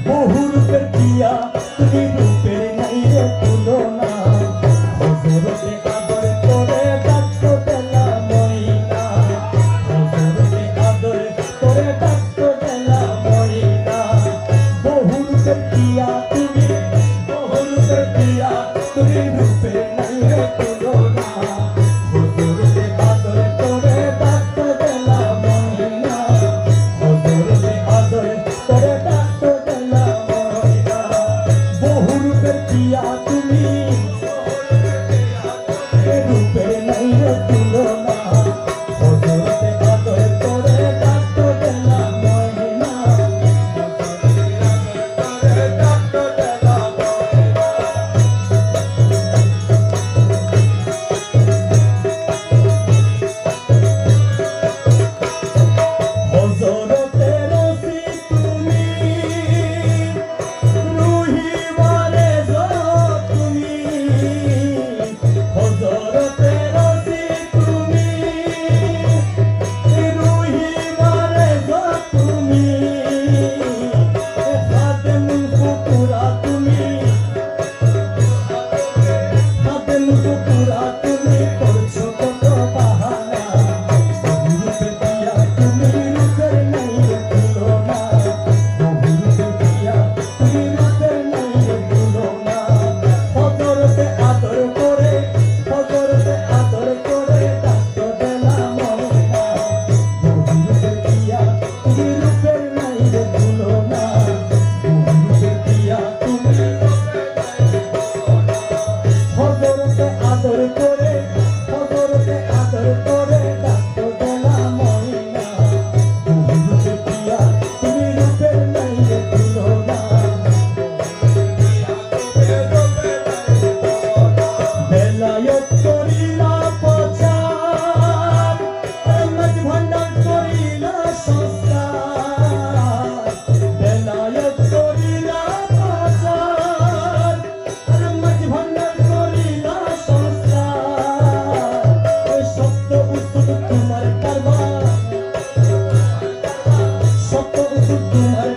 বহু রূপের প্রিয়া তুমি রূপের নাই রে তুলনা হযরতে আদর করে ডাকতো বেলা ময়না হযরতে আদর করে ডাকতো বেলা ময়না বহু রূপের প্রিয়া তুমি রূপের নাই রে তুলনা হযরতে আদর করে ডাকতো বেলা ময়না হযরতে আদর করে ডাকতো বেলা ময়না বহু রূপের প্রিয়া তুমি রূপের নাই রে তুলনা হযরতে আদর করে ডাকতো বেলা ময়না হযরতে রসি তুমি রুহি ওয়ারে তুমি হযরতে রসি তুমি রুহি ওয়ারে তুমি খাদেমুল ফুকুরা তুমি খাদেমুল ফুকুরা তুমি করছো কত বাহানা বহু রূপের প্রিয়া তুমি রূপের নাই রে তুলনা বহু রূপের প্রিয়া তুমি রূপের নাই রে তুলনা হযরতে আদর করে ডাকতো বেলা ময়না বহু রূপের প্রিয়া তুমি রূপের নাই রে তুলনা বহু রূপের প্রিয়া তুমি হযরতে আদর করে ডাকতো বেলা ময়না বহু রূপের প্রিয়া তুমি রূপের নাই রে তুলনা বেলায়েত করিলা প্রচার মাঝ ভান্ডার করিলা সংস্কার বেলায়েত করিলা প্রচার মাঝ ভান্ডার করিলা সংস্কার সত্য উসুল তোমার কারবার সত্য উসুল তোমার